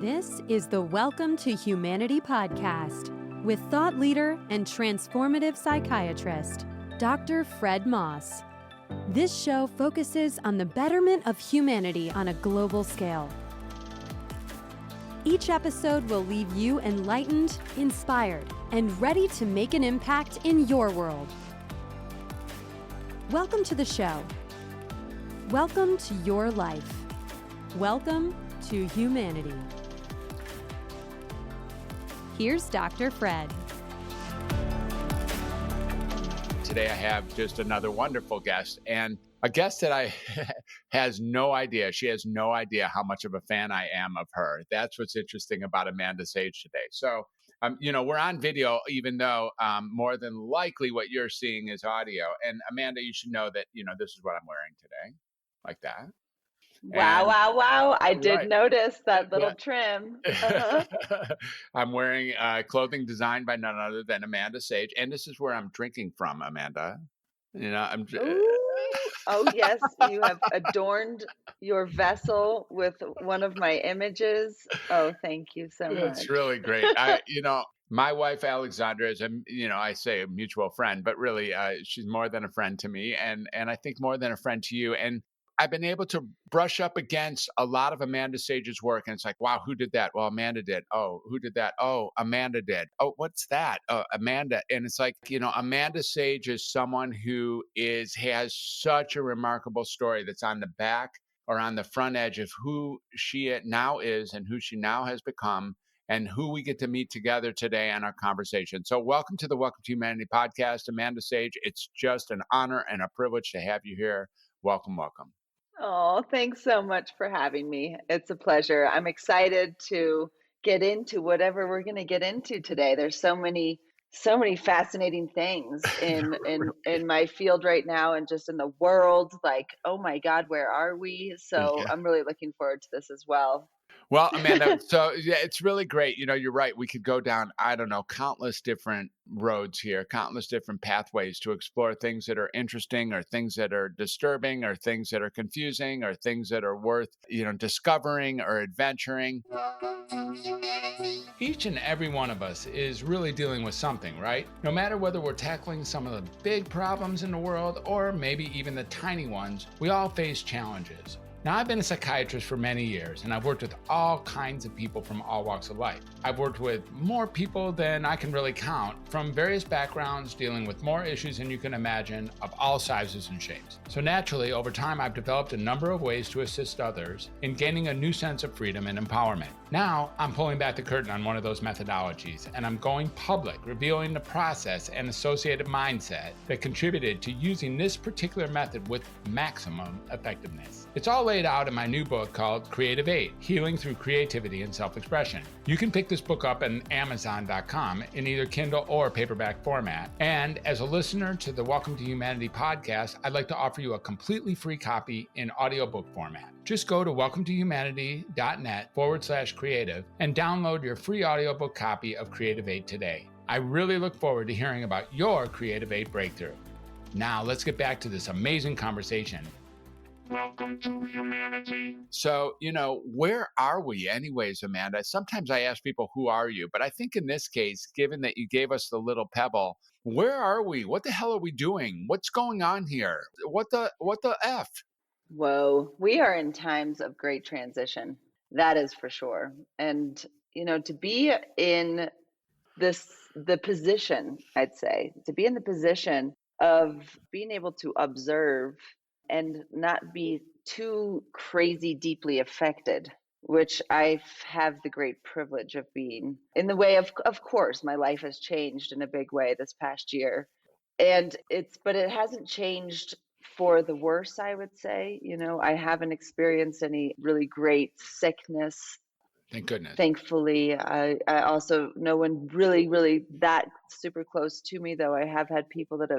This is the Welcome to Humanity podcast with thought leader and transformative psychiatrist, Dr. Fred Moss. This show focuses on the betterment of humanity on a global scale. Each episode will leave you enlightened, inspired, and ready to make an impact in your world. Welcome to the show. Welcome to your life. Welcome to humanity. Here's Dr. Fred. Today I have just another wonderful guest, and a guest that I has no idea. She has no idea how much of a fan I am of her. That's what's interesting about Amanda Sage today. So, we're on video, even though more than likely what you're seeing is audio. And Amanda, you should know that, this is what I'm wearing today, like that. Wow. I did notice that little trim. I'm wearing clothing designed by none other than Amanda Sage. And this is where I'm drinking from, Amanda. Oh, yes. You have adorned your vessel with one of my images. Oh, thank you so much. It's really great. My wife, Alexandra, is, I say a mutual friend, but really she's more than a friend to me. And I think more than a friend to you. And I've been able to brush up against a lot of Amanda Sage's work. And it's like, wow, who did that? Well, Amanda did. Oh, who did that? Oh, Amanda did. Oh, what's that? Oh, Amanda. And it's like, Amanda Sage is someone who has such a remarkable story that's on the back or on the front edge of who she now is and who she now has become and who we get to meet together today on our conversation. So welcome to the Welcome to Humanity podcast, Amanda Sage. It's just an honor and a privilege to have you here. Welcome. Oh, thanks so much for having me. It's a pleasure. I'm excited to get into whatever we're going to get into today. There's so many fascinating things in my field right now and just in the world. Like, oh my God, where are we? So yeah. I'm really looking forward to this as well. Well, Amanda, so yeah, it's really great. You're right. We could go down, countless different roads here, countless different pathways to explore things that are interesting or things that are disturbing or things that are confusing or things that are worth, discovering or adventuring. Each and every one of us is really dealing with something, right? No matter whether we're tackling some of the big problems in the world or maybe even the tiny ones, we all face challenges. Now, I've been a psychiatrist for many years, and I've worked with all kinds of people from all walks of life. I've worked with more people than I can really count, from various backgrounds, dealing with more issues than you can imagine, of all sizes and shapes. So naturally, over time, I've developed a number of ways to assist others in gaining a new sense of freedom and empowerment. Now, I'm pulling back the curtain on one of those methodologies, and I'm going public, revealing the process and associated mindset that contributed to using this particular method with maximum effectiveness. It's all laid out in my new book called Creative 8, Healing Through Creativity and Self-Expression. You can pick this book up on Amazon.com in either Kindle or paperback format. And as a listener to the Welcome to Humanity podcast, I'd like to offer you a completely free copy in audiobook format. Just go to welcometohumanity.net/creative and download your free audiobook copy of Creative 8 today. I really look forward to hearing about your Creative 8 breakthrough. Now, let's get back to this amazing conversation. Welcome to humanity. So, where are we anyways, Amanda? Sometimes I ask people, who are you? But I think in this case, given that you gave us the little pebble, where are we? What the hell are we doing? What's going on here? What the F? Whoa, we are in times of great transition. That is for sure. And, to be in the position, I'd say, to be in the position of being able to observe and not be too crazy deeply affected, which I have the great privilege of being. In the way of course, my life has changed in a big way this past year. But it hasn't changed for the worse, I would say. I haven't experienced any really great sickness. Thank goodness. Thankfully, I also, no one really, really that super close to me, though I have had people that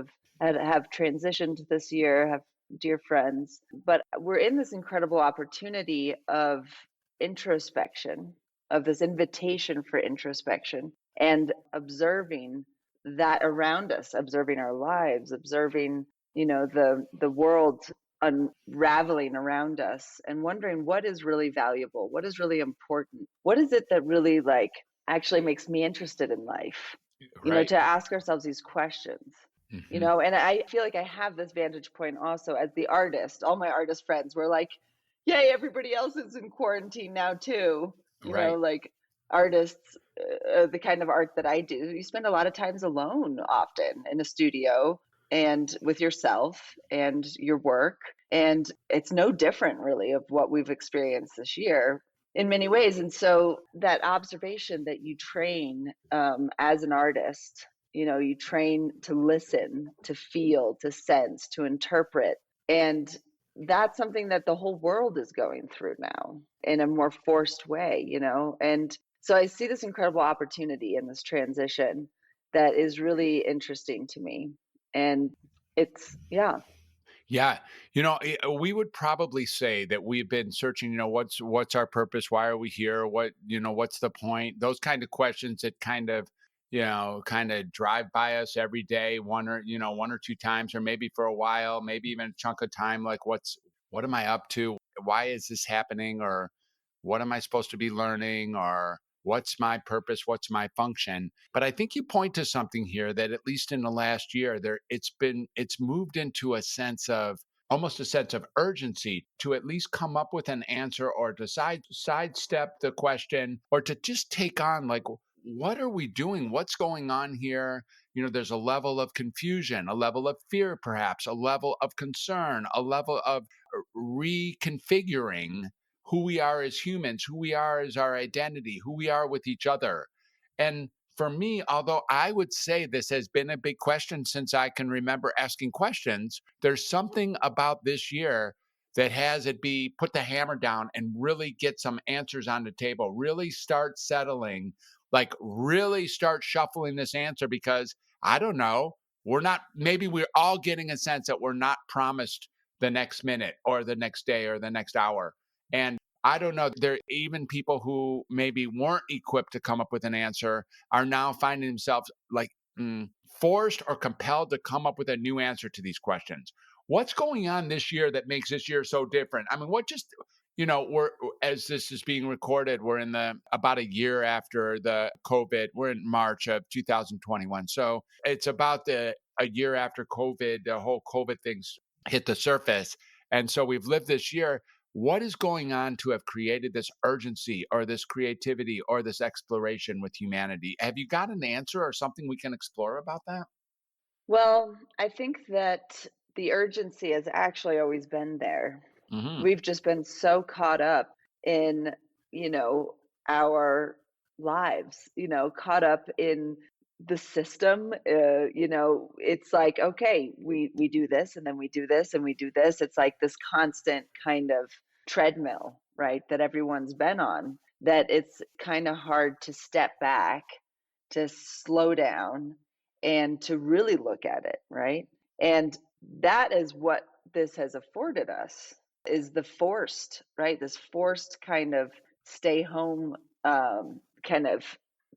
have transitioned this year, have dear friends. But we're in this incredible opportunity of introspection, of this invitation for introspection and observing that around us, observing our lives, observing, the world unraveling around us and wondering what is really valuable, what is really important, what is it that really like actually makes me interested in life, Right. to ask ourselves these questions. Hmm. And I feel like I have this vantage point also as the artist. All my artist friends were like, yay, everybody else is in quarantine now too. Right. Like artists, the kind of art that I do, you spend a lot of times alone often in a studio and with yourself and your work. And it's no different really of what we've experienced this year in many ways. And so that observation that you train as an artist, you train to listen, to feel, to sense, to interpret. And that's something that the whole world is going through now in a more forced way, And so I see this incredible opportunity in this transition that is really interesting to me. And it's, yeah. Yeah, we would probably say that we've been searching, what's our purpose? Why are we here? What's the point? Those kind of questions that kind of drive by us every day, one or two times, or maybe for a while, maybe even a chunk of time, like what am I up to? Why is this happening? Or what am I supposed to be learning? Or what's my purpose? What's my function? But I think you point to something here that at least in the last year it's moved into a sense of almost a sense of urgency to at least come up with an answer, or to sidestep the question, or to just take on, like, what are we doing? What's going on here? There's a level of confusion, a level of fear, perhaps a level of concern, a level of reconfiguring who we are as humans, who we are as our identity, who we are with each other. And for me, although I would say this has been a big question since I can remember asking questions, there's something about this year that has it be put the hammer down and really get some answers on the table, really start settling, like really start shuffling this answer, because I don't know, maybe we're all getting a sense that we're not promised the next minute or the next day or the next hour. And I don't know, there are even people who maybe weren't equipped to come up with an answer are now finding themselves like forced or compelled to come up with a new answer to these questions. What's going on this year that makes this year so different? I mean, we're, as this is being recorded, we're in about a year after the COVID. We're in March of 2021. So it's about a year after COVID, the whole COVID things hit the surface. And so we've lived this year. What is going on to have created this urgency or this creativity or this exploration with humanity? Have you got an answer or something we can explore about that? Well, I think that the urgency has actually always been there. Hmm. We've just been so caught up in, our lives, caught up in the system. It's like, okay, we do this and then we do this and we do this. It's like this constant kind of treadmill, right? That everyone's been on, that it's kind of hard to step back, to slow down, and to really look at it, right? And that is what this has afforded us, is the forced, right? This forced kind of stay home kind of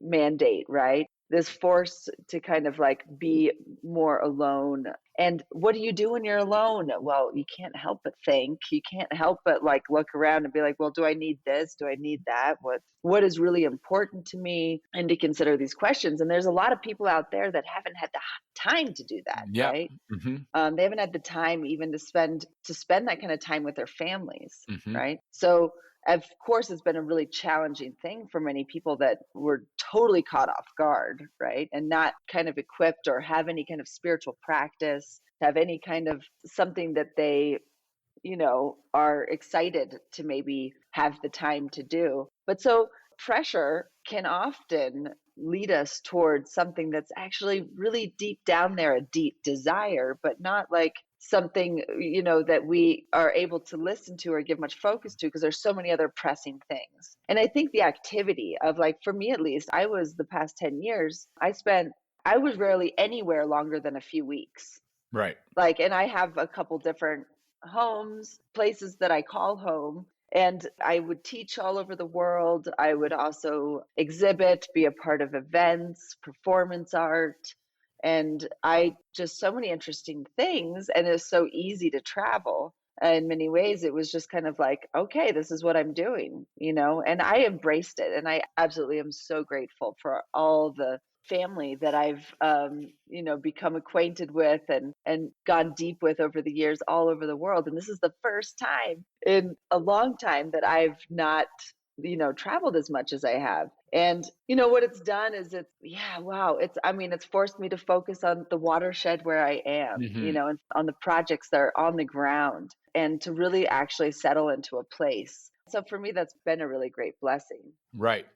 mandate, right? This force to kind of like be more alone. And what do you do when you're alone? Well, you can't help but think. You can't help but like look around and be like, well, do I need this? Do I need that? What is really important to me? And to consider these questions. And there's a lot of people out there that haven't had the time to do that, Yep. right? Hmm. They haven't had the time even to spend that kind of time with their families, Hmm. right? So of course it's been a really challenging thing for many people that were totally caught off guard, right? And not kind of equipped or have any kind of spiritual practice, have any kind of something that they are excited to maybe have the time to do. But so pressure can often lead us towards something that's actually really deep down there, a deep desire, but not like something, that we are able to listen to or give much focus to, because there's so many other pressing things. And I think the activity of, like, for me at least, I was the past 10 years, I was rarely anywhere longer than a few weeks. Right. Like, and I have a couple different homes, places that I call home. And I would teach all over the world. I would also exhibit, be a part of events, performance art. And I just so many interesting things. And it's so easy to travel. in many ways, it was just kind of like, okay, this is what I'm doing, and I embraced it. And I absolutely am so grateful for all the family that I've, become acquainted with and gone deep with over the years all over the world. And this is the first time in a long time that I've not, traveled as much as I have. And, what it's done is yeah, wow. It's forced me to focus on the watershed where I am, Hmm. and on the projects that are on the ground and to really actually settle into a place. So for me, that's been a really great blessing. Right.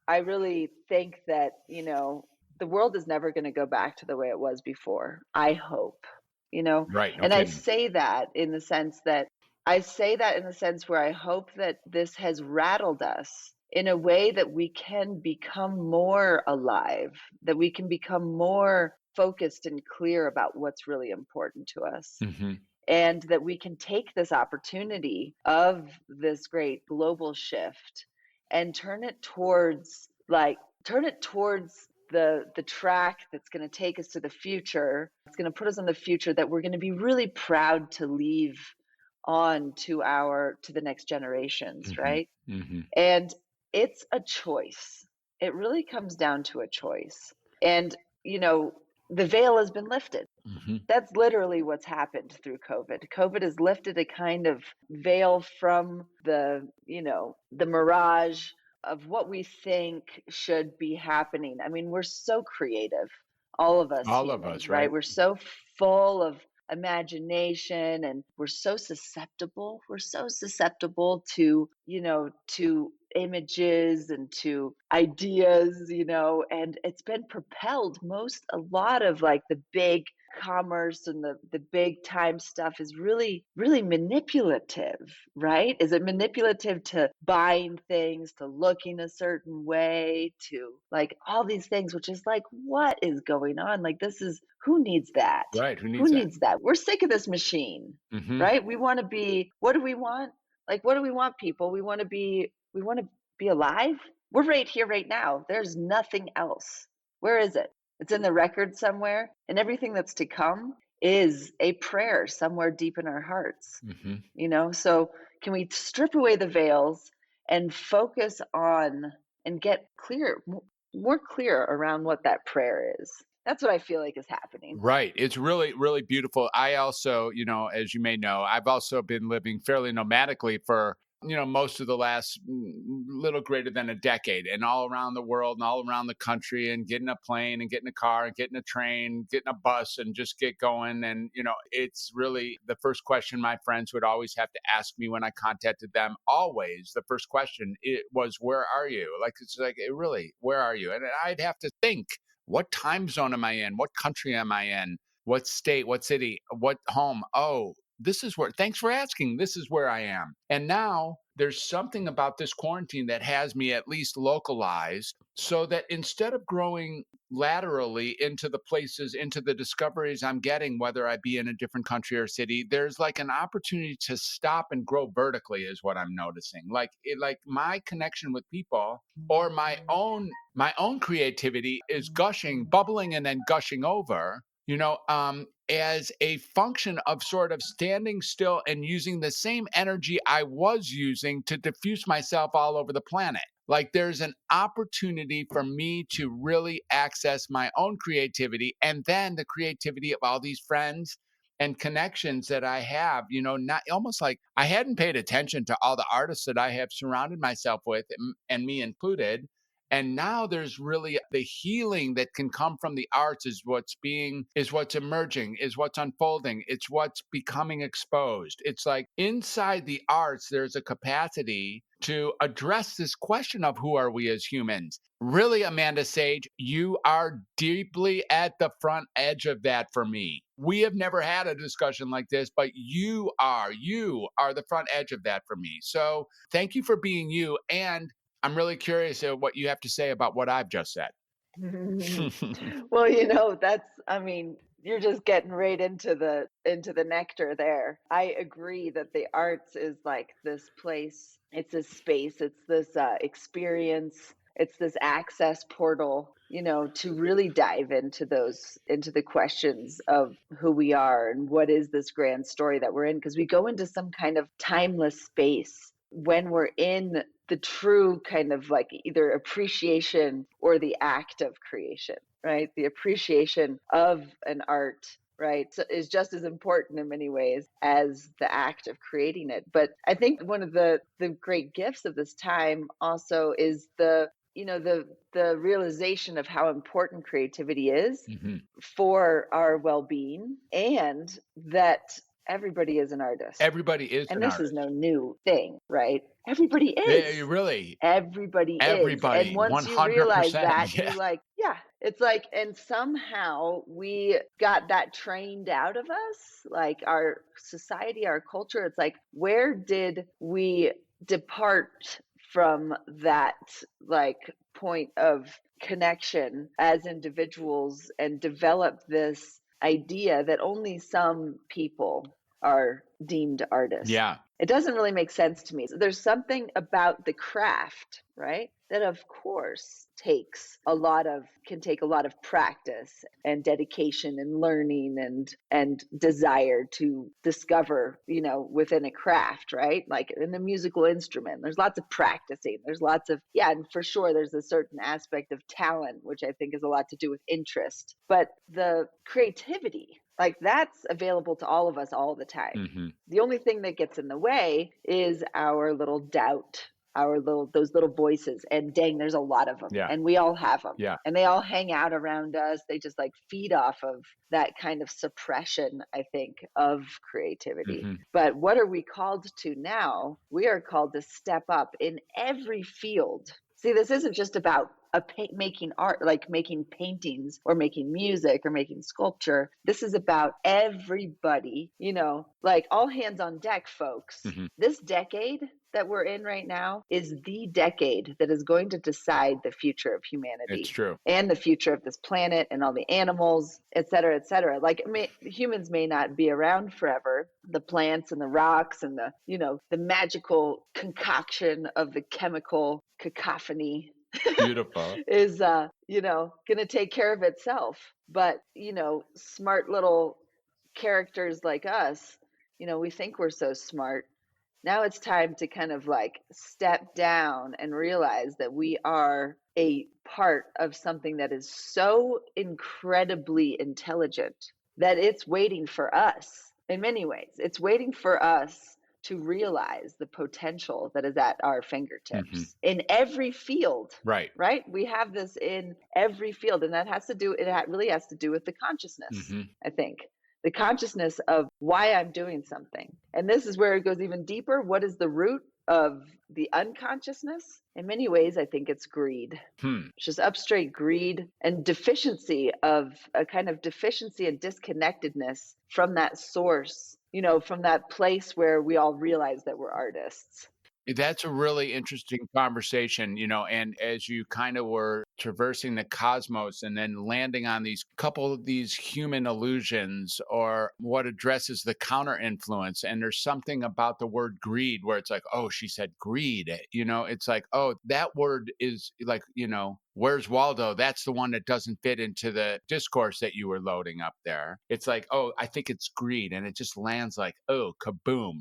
I really think that, the world is never going to go back to the way it was before. I hope, Right. No and I kidding. say that in the sense that where I hope that this has rattled us in a way that we can become more alive, that we can become more focused and clear about what's really important to us, Hmm. and that we can take this opportunity of this great global shift and turn it towards the track that's going to take us to the future. It's going to put us in the future that we're going to be really proud to leave on to the next generations, Hmm. right? Hmm. And it's a choice. It really comes down to a choice. And the veil has been lifted. Hmm. That's literally what's happened through COVID. COVID has lifted a kind of veil from the mirage of what we think should be happening. I mean, we're so creative, all of us All of humans, us, right? right? We're so full of imagination, and we're so susceptible. We're so susceptible to images and to ideas, and it's been propelled a lot of like the big commerce and the big time stuff is really really manipulative, right? Is it manipulative to buying things, to looking a certain way, to like all these things, which is like, what is going on? Like, this is, who needs that? Right. Who Who needs that? needs that? We're sick of this machine, Hmm. right? We want to be, what do we want? Like, what do we want, people? We want to be alive. We're right here right now. There's nothing else. Where is it? It's in the record somewhere, and everything that's to come is a prayer somewhere deep in our hearts. Hmm. So can we strip away the veils and focus on and get clear, more clear around what that prayer is? That's what I feel like is happening. Right. It's really, really beautiful. I also, as you may know, I've also been living fairly nomadically for, most of the last little greater than a decade, and all around the world and all around the country, and getting a plane and getting a car and getting a train, getting a bus and just get going. And, it's really the first question my friends would always have to ask me when I contacted them. Always the first question it was, where are you? Like, it's like, really, where are you? And I'd have to think, what time zone am I in? What country am I in? What state? What city? What home? Oh, this is where, thanks for asking. This is where I am. And now there's something about this quarantine that has me at least localized, so that instead of growing laterally into the places, into the discoveries I'm getting, whether I be in a different country or city, there's like an opportunity to stop and grow vertically, is what I'm noticing. Like my connection with people, or my own creativity is gushing, bubbling, and then gushing over, as a function of sort of standing still and using the same energy I was using to diffuse myself all over the planet. Like, there's an opportunity for me to really access my own creativity, and then the creativity of all these friends and connections that I have, not almost like I hadn't paid attention to all the artists that I have surrounded myself with, and me included. And now there's really the healing that can come from the arts, is what's emerging, is what's unfolding, it's what's becoming exposed. It's like inside the arts there's a capacity to address this question of who are we as humans. Really, Amanda Sage, you are deeply at the front edge of that for me. We have never had a discussion like this, but you are the front edge of that for me. So thank you for being you. And I'm really curious at what you have to say about what I've just said. Well, you're just getting right into the nectar there. I agree that the arts is like this place, it's this space, it's this experience, it's this access portal to really dive into the questions of who we are and what is this grand story that we're in, because we go into some kind of timeless space when we're in the true kind of like either appreciation or the act of creation, right? The appreciation of an art, right, so is just as important in many ways as the act of creating it. But I think one of the great gifts of this time also is the realization of how important creativity is for our well-being, and that everybody is an artist. Everybody is And an this is artist. no new thing, right? Everybody Yeah, is. really. Everybody is. And Everybody, once you realize 100%. that, Yeah. you like, yeah, it's like, and somehow we got that trained out of us, like our society, our culture. It's like, where did we depart from that, like, point of connection as individuals and develop this idea that only some people are deemed artists? Yeah. It doesn't really make sense to me. There's something about the craft, right, that of course can take a lot of practice and dedication and learning and desire to discover, within a craft, right? Like in a musical instrument, there's lots of practicing. There's lots of, yeah, and for sure there's a certain aspect of talent, which I think has a lot to do with interest. But the creativity, like, that's available to all of us all the time. The only thing that gets in the way is our little doubt, those little voices. And dang, there's a lot of them. Yeah. And we all have them. Yeah. And they all hang out around us. They just like feed off of that kind of suppression, I think, of creativity. But what are we called to now? We are called to step up in every field. See, this isn't just about making art, like making paintings or making music or making sculpture. This is about everybody, like all hands on deck, folks. This decade that we're in right now is the decade that is going to decide the future of humanity. It's true. And the future of this planet and all the animals, et cetera, et cetera. Like, humans may not be around forever. The plants and the rocks and the magical concoction of the chemical cacophony beautiful is gonna take care of itself. But smart little characters like us, we think we're so smart. Now it's time to kind of like step down and realize that we are a part of something that is so incredibly intelligent that it's waiting for us. In many ways, it's waiting for us to realize the potential that is at our fingertips in every field. Right. We have this in every field, and that really has to do with the consciousness, I think. The consciousness of why I'm doing something. And this is where it goes even deeper. What is the root of the unconsciousness? In many ways, I think it's greed. It's just up straight greed and deficiency, of a kind of deficiency and disconnectedness from that source, from that place where we all realize that we're artists. That's a really interesting conversation, and as you kind of were traversing the cosmos and then landing on these couple of these human illusions, or what addresses the counter influence. And there's something about the word greed where it's like, oh, she said greed, it's like, oh, that word is like, where's Waldo? That's the one that doesn't fit into the discourse that you were loading up there. It's like, oh, I think it's greed. And it just lands like, oh, kaboom,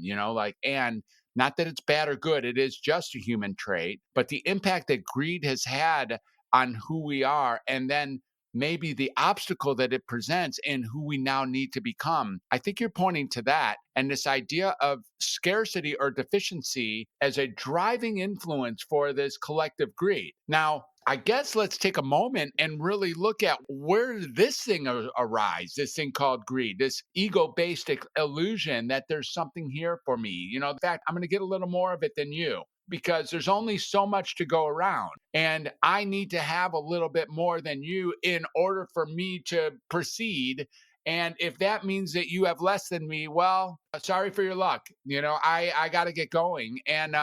and not that it's bad or good, it is just a human trait, but the impact that greed has had on who we are, and then maybe the obstacle that it presents in who we now need to become. I think you're pointing to that, and this idea of scarcity or deficiency as a driving influence for this collective greed. Now, I guess let's take a moment and really look at where did this thing arise, this thing called greed, this ego-based illusion that there's something here for me. In fact, I'm going to get a little more of it than you, because there's only so much to go around. And I need to have a little bit more than you in order for me to proceed. And if that means that you have less than me, well, sorry for your luck. I got to get going. And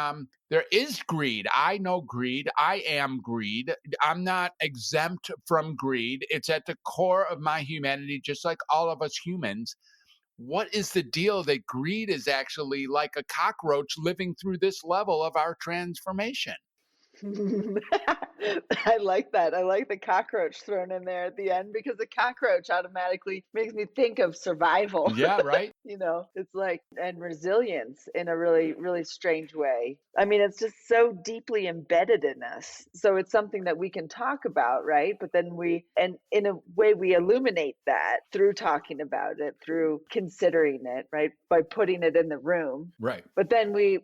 there is greed. I know greed. I am greed. I'm not exempt from greed. It's at the core of my humanity, just like all of us humans. What is the deal that greed is actually like a cockroach living through this level of our transformation? I like that. I like the cockroach thrown in there at the end because the cockroach automatically makes me think of survival. Yeah, right. It's like, and resilience in a really, really strange way. I mean, it's just so deeply embedded in us. So it's something that we can talk about, right? But then and in a way, we illuminate that through talking about it, through considering it, right? By putting it in the room. Right. But then we're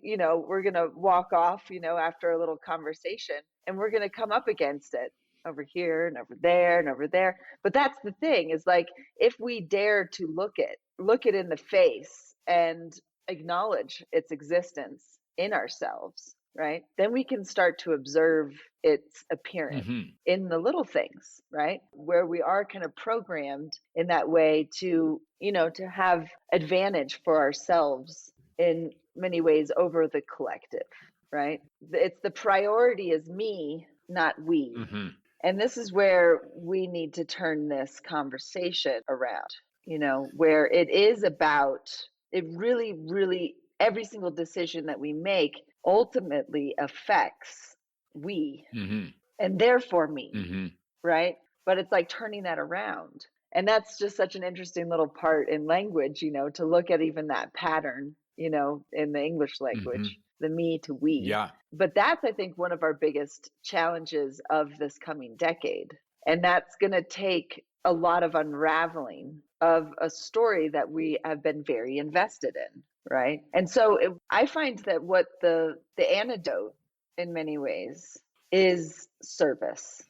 going to walk off, after a little conversation, and we're going to come up against it over here and over there and over there. But that's the thing, is like, if we dare to look it in the face and acknowledge its existence in ourselves, right? Then we can start to observe its appearance in the little things, right? Where we are kind of programmed in that way to have advantage for ourselves in many ways over the collective, right? It's the priority is me, not we. And this is where we need to turn this conversation around, where it is about, it really, really, every single decision that we make ultimately affects we and therefore me, right? But it's like turning that around. And that's just such an interesting little part in language, to look at even that pattern, in the English language, the me to we. Yeah. But that's, I think, one of our biggest challenges of this coming decade. And that's going to take a lot of unraveling of a story that we have been very invested in, right? And so I find that what the antidote in many ways is service,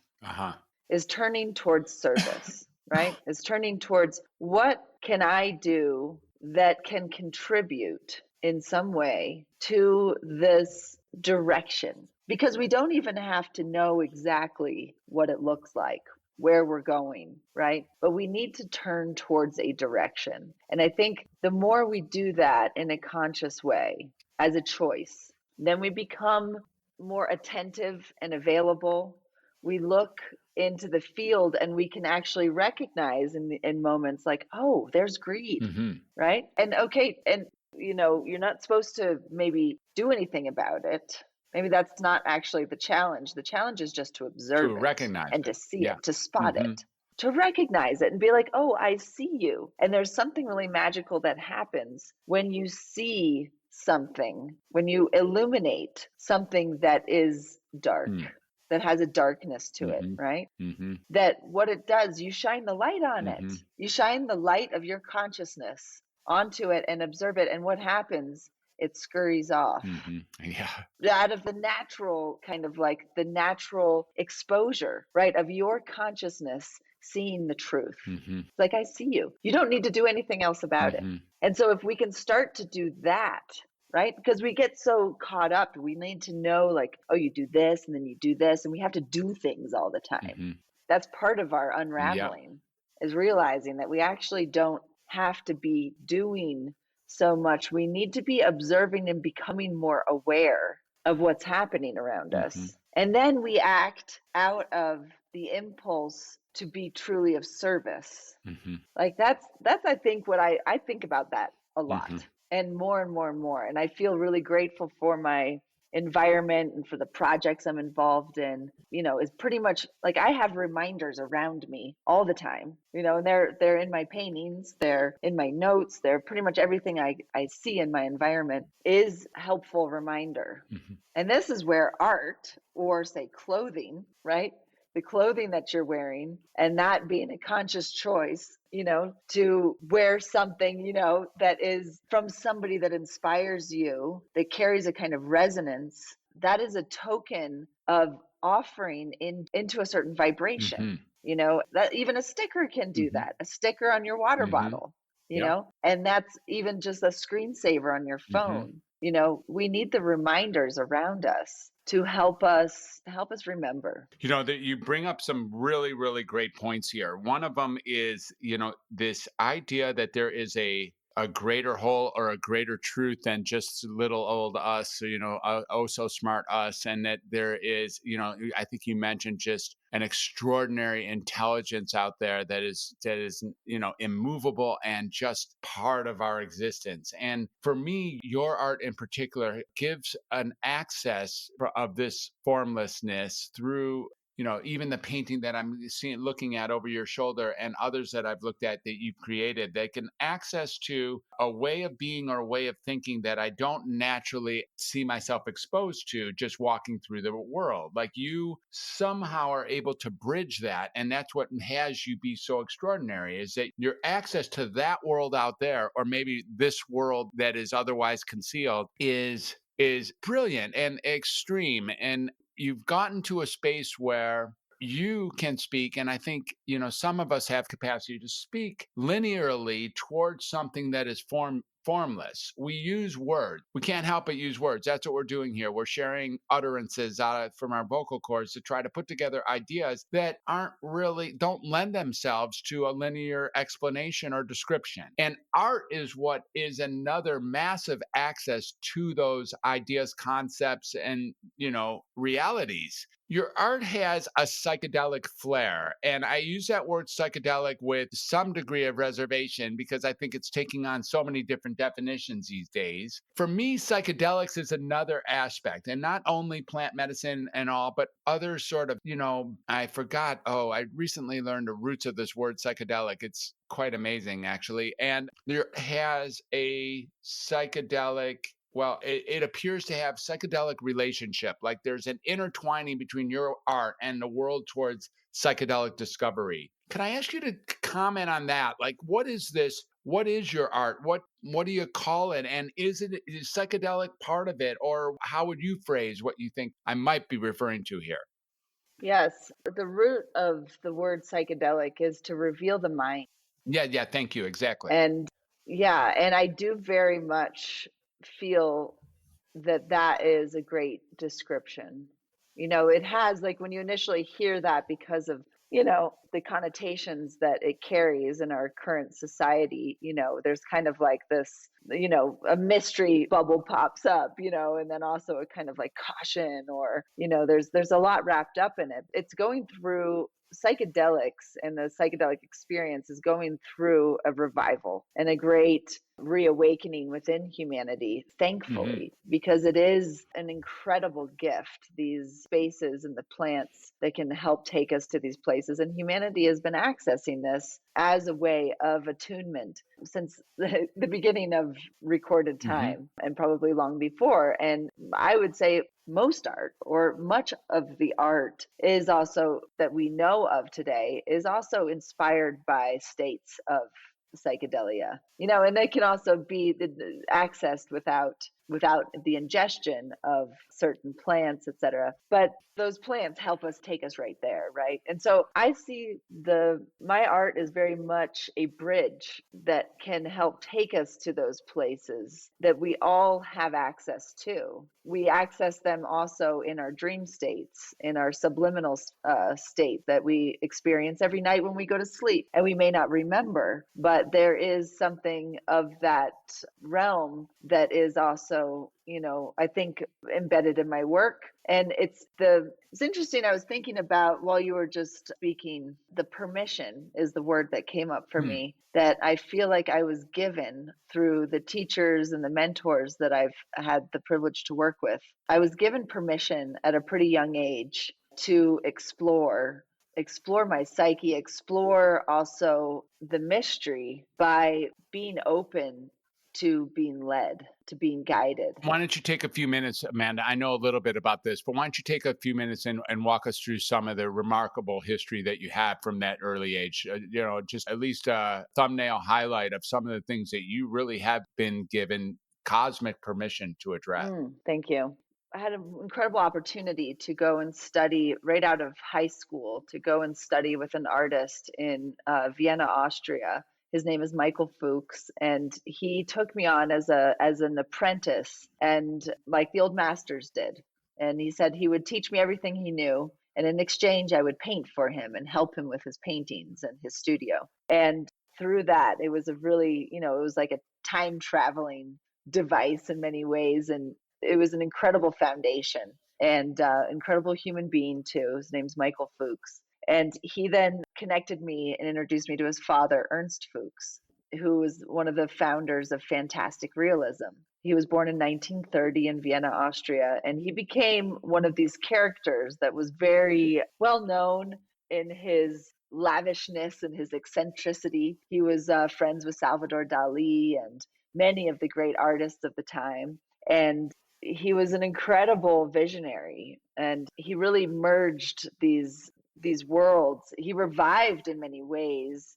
is turning towards service, right? Is turning towards, what can I do that can contribute in some way to this direction? Because we don't even have to know exactly what it looks like, where we're going, right? But we need to turn towards a direction. And I think the more we do that in a conscious way, as a choice, then we become more attentive and available. We look into the field and we can actually recognize in moments like, oh, there's greed, right? And okay, and you're not supposed to maybe do anything about it. Maybe that's not actually the challenge. The challenge is just to observe it, recognize and it. to see it, to spot it, to recognize it and be like, oh, I see you. And there's something really magical that happens when you see something, when you illuminate something that is dark, that has a darkness to it, right? That what it does, you shine the light on it. You shine the light of your consciousness onto it and observe it. And what happens? It scurries off out of the natural, kind of like the natural exposure, right, of your consciousness seeing the truth. It's like, I see you. You don't need to do anything else about it. And so if we can start to do that, right, because we get so caught up, we need to know, like, oh, you do this and then you do this, and we have to do things all the time. That's part of our unraveling, is realizing that we actually don't have to be doing so much. We need to be observing and becoming more aware of what's happening around us. And then we act out of the impulse to be truly of service. Like that's I think what I think about that a lot, and more and more and more. And I feel really grateful for my environment and for the projects I'm involved in, is pretty much like, I have reminders around me all the time, and they're in my paintings, they're in my notes, they're pretty much everything I see in my environment is helpful reminder. And this is where art, or say clothing, right? The clothing that you're wearing, and that being a conscious choice, to wear something, that is from somebody that inspires you, that carries a kind of resonance, that is a token of offering into a certain vibration. That even a sticker can do that, a sticker on your water bottle, and that's even just a screensaver on your phone. We need the reminders around us to help us remember. That you bring up some really, really great points here. One of them is, this idea that there is a greater whole or a greater truth than just little old us, oh so smart us, and that there is, I think you mentioned just an extraordinary intelligence out there that is immovable and just part of our existence. And for me, your art in particular gives an access of this formlessness through even the painting that I'm looking at over your shoulder and others that I've looked at that you've created, that can access to a way of being or a way of thinking that I don't naturally see myself exposed to just walking through the world. Like you somehow are able to bridge that. And that's what has you be so extraordinary, is that your access to that world out there, or maybe this world that is otherwise concealed, is brilliant and extreme. And you've gotten to a space where you can speak, and I think some of us have capacity to speak linearly towards something that is formless. We use words. We can't help but use words. That's what we're doing here. We're sharing utterances from our vocal cords to try to put together ideas that don't lend themselves to a linear explanation or description. And art is what is another massive access to those ideas, concepts, and realities. Your art has a psychedelic flair. And I use that word psychedelic with some degree of reservation because I think it's taking on so many different definitions these days. For me, psychedelics is another aspect, and not only plant medicine and all, but other sort of, I forgot. Oh, I recently learned the roots of this word psychedelic. It's quite amazing, actually. And there has a psychedelic, it appears to have psychedelic relationship. Like there's an intertwining between your art and the world towards psychedelic discovery. Can I ask you to comment on that? Like, what is this? What is your art? What do you call it? And is psychedelic part of it? Or how would you phrase what you think I might be referring to here? Yes, the root of the word psychedelic is to reveal the mind. Yeah, thank you. Exactly. And and I do very much feel that is a great description. It has, like, when you initially hear that, because of, the connotations that it carries in our current society, there's kind of like this, a mystery bubble pops up, and then also a kind of like caution, or, there's a lot wrapped up in it. It's going through psychedelics, and the psychedelic experience is going through a revival and a great reawakening within humanity, thankfully, because it is an incredible gift, these spaces and the plants that can help take us to these places. And humanity has been accessing this as a way of attunement since the beginning of recorded time, and probably long before. And I would say most art, or much of the art, is also that we know of today, is also inspired by states of psychedelia, and they can also be accessed without the ingestion of certain plants, etc. But those plants help us take us right there, right? And so I see my art is very much a bridge that can help take us to those places that we all have access to. We access them also in our dream states, in our subliminal state that we experience every night when we go to sleep, and we may not remember, but there is something of that realm that is also, I think, embedded in my work. And it's interesting. I was thinking about, while you were just speaking, the permission is the word that came up for me, that I feel like I was given through the teachers and the mentors that I've had the privilege to work with. I was given permission at a pretty young age to explore my psyche, explore also the mystery, by being open to being led, to being guided. Why don't you take a few minutes, Amanda? I know a little bit about this, but why don't you take a few minutes and walk us through some of the remarkable history that you had from that early age? Just at least a thumbnail highlight of some of the things that you really have been given cosmic permission to address. Thank you. I had an incredible opportunity to go and study right out of high school, to go and study with an artist in Vienna, Austria. His name is Michael Fuchs, and he took me on as an apprentice, and like the old masters did. And he said he would teach me everything he knew, and in exchange, I would paint for him and help him with his paintings and his studio. And through that, it was a really, it was like a time traveling device in many ways, and it was an incredible foundation, and incredible human being too. His name's Michael Fuchs. And he then connected me and introduced me to his father, Ernst Fuchs, who was one of the founders of fantastic realism. He was born in 1930 in Vienna, Austria, and he became one of these characters that was very well known in his lavishness and his eccentricity. He was friends with Salvador Dali and many of the great artists of the time. And he was an incredible visionary, and he really merged these worlds. He revived in many ways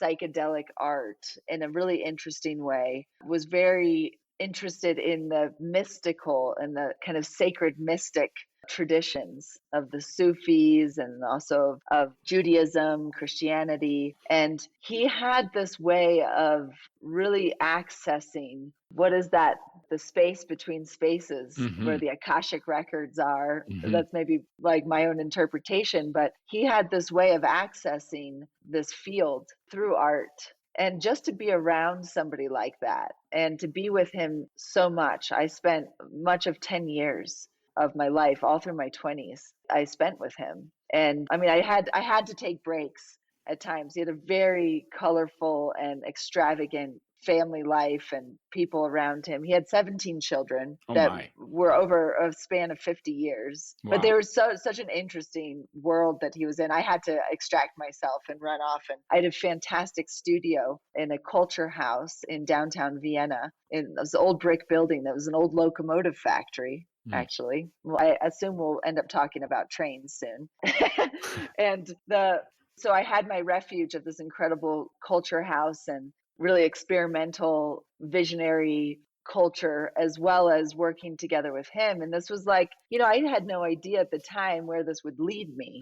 psychedelic art in a really interesting way, was very interested in the mystical and the kind of sacred mystic traditions of the Sufis and also of Judaism, Christianity. And he had this way of really accessing what is that, the space between spaces where the Akashic records are. That's maybe like my own interpretation, but he had this way of accessing this field through art. And just to be around somebody like that and to be with him so much, I spent much of 10 years of my life, all through my 20s, I spent with him. And I mean, I had to take breaks at times. He had a very colorful and extravagant family life and people around him. He had 17 children were over a span of 50 years. Wow. But they were such an interesting world that he was in. I had to extract myself and run off. And I had a fantastic studio in a culture house in downtown Vienna, in this old brick building that was an old locomotive factory. Actually, well, I assume we'll end up talking about trains soon. So I had my refuge of this incredible culture house and really experimental, visionary culture, as well as working together with him. And this was like, I had no idea at the time where this would lead me,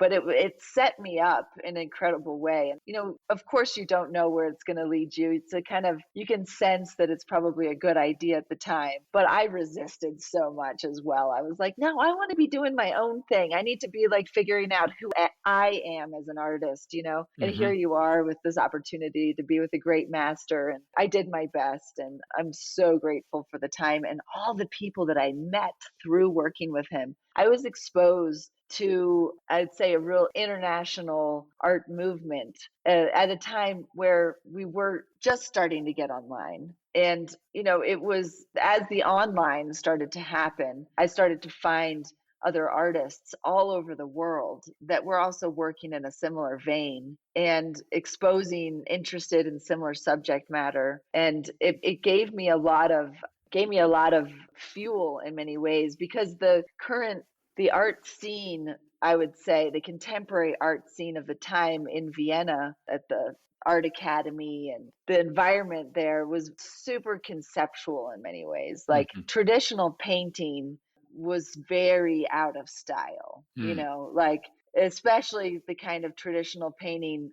but it set me up in an incredible way. And, of course you don't know where it's going to lead you. It's a kind of, you can sense that it's probably a good idea at the time, but I resisted so much as well. I was like, no, I want to be doing my own thing. I need to be like figuring out who I am as an artist, and here you are with this opportunity to be with a great master. And I did my best, and I'm so grateful for the time and all the people that I met through working with him. I was exposed to, I'd say, a real international art movement at a time where we were just starting to get online. And, it was as the online started to happen, I started to find other artists all over the world that were also working in a similar vein and exposing, interested in similar subject matter. And it gave me a lot of fuel in many ways, because the art scene, I would say, the contemporary art scene of the time in Vienna at the Art Academy, and the environment there was super conceptual in many ways. Like traditional painting was very out of style, like especially the kind of traditional painting,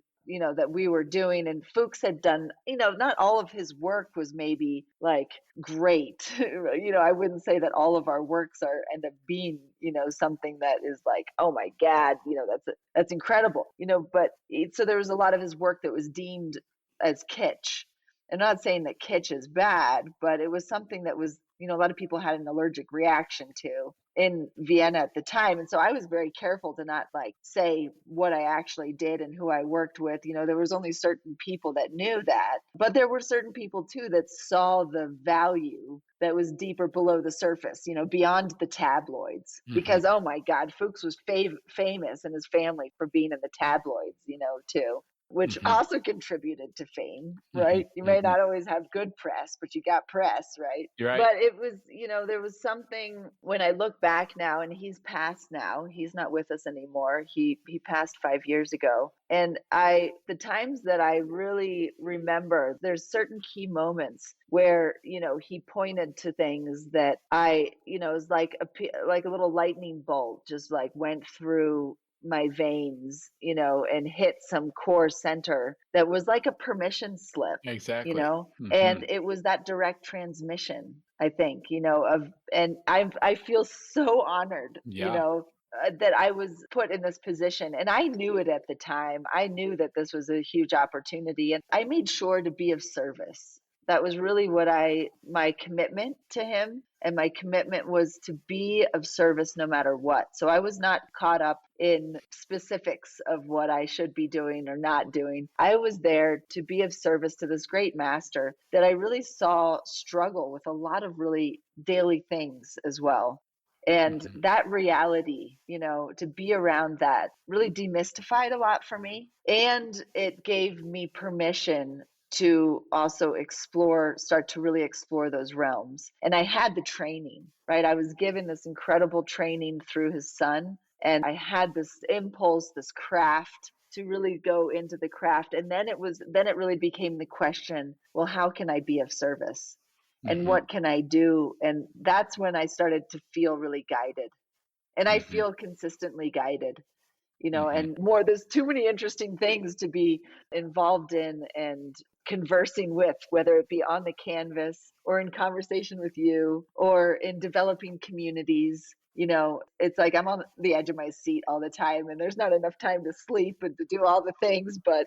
that we were doing. And Fuchs had done, not all of his work was maybe like great. I wouldn't say that all of our works end up being, something that is like, oh my God, that's incredible, but so there was a lot of his work that was deemed as kitsch. I'm not saying that kitsch is bad, but it was something that was, a lot of people had an allergic reaction to in Vienna at the time. And so I was very careful to not like say what I actually did and who I worked with. There was only certain people that knew that, but there were certain people too that saw the value that was deeper below the surface, beyond the tabloids. Because, oh my God, Fuchs was famous, and his family, for being in the tabloids, too, which also contributed to fame, right? You may not always have good press, but you got press, right? You're right. But it was, there was something, when I look back now, and he's passed now, he's not with us anymore. He passed 5 years ago. And the times that I really remember, there's certain key moments where, he pointed to things that it was like a little lightning bolt just like went through my veins, and hit some core center that was like a permission slip. Exactly. And it was that direct transmission, I think, and I feel so honored, that I was put in this position, and I knew it at the time. I knew that this was a huge opportunity, and I made sure to be of service. That was really my commitment to him. And my commitment was to be of service no matter what. So I was not caught up in specifics of what I should be doing or not doing. I was there to be of service to this great master that I really saw struggle with a lot of really daily things as well. And Mhm. that reality, to be around that really demystified a lot for me. And it gave me permission to also start to really explore those realms. And I had the training, right? I was given this incredible training through his son. And I had this impulse, this craft to really go into the craft. And then it really became the question, well, how can I be of service? And Mhm. what can I do? And that's when I started to feel really guided. And I Mhm. feel consistently guided, Mhm. and more, there's too many interesting things to be involved in and conversing with, whether it be on the canvas or in conversation with you or in developing communities. It's like I'm on the edge of my seat all the time and there's not enough time to sleep and to do all the things, but,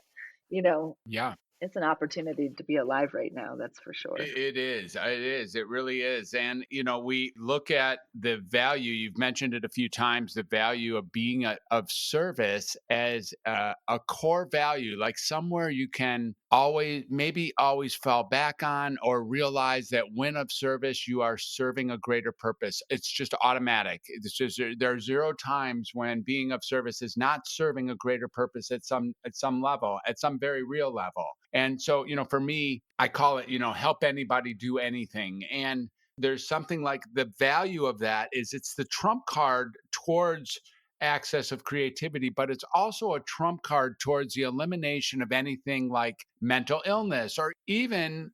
you know, Yeah. it's an opportunity to be alive right now, that's for sure. It is. It is. It really is. And, we look at the value, you've mentioned it a few times, the value of being of service as a core value, like somewhere you can always fall back on or realize that when of service, you are serving a greater purpose. It's just automatic. It's just, there are zero times when being of service is not serving a greater purpose at some level, at some very real level. And so, for me, I call it, help anybody do anything. And there's something like the value of that is it's the trump card towards access of creativity, but it's also a trump card towards the elimination of anything like mental illness or even,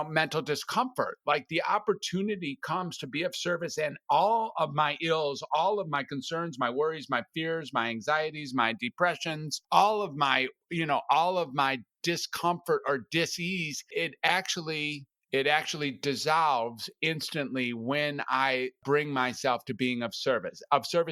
mental discomfort. Like the opportunity comes to be of service and all of my ills, all of my concerns, my worries, my fears, my anxieties, my depressions, all of my discomfort or dis-ease, it actually dissolves instantly when I bring myself to being of service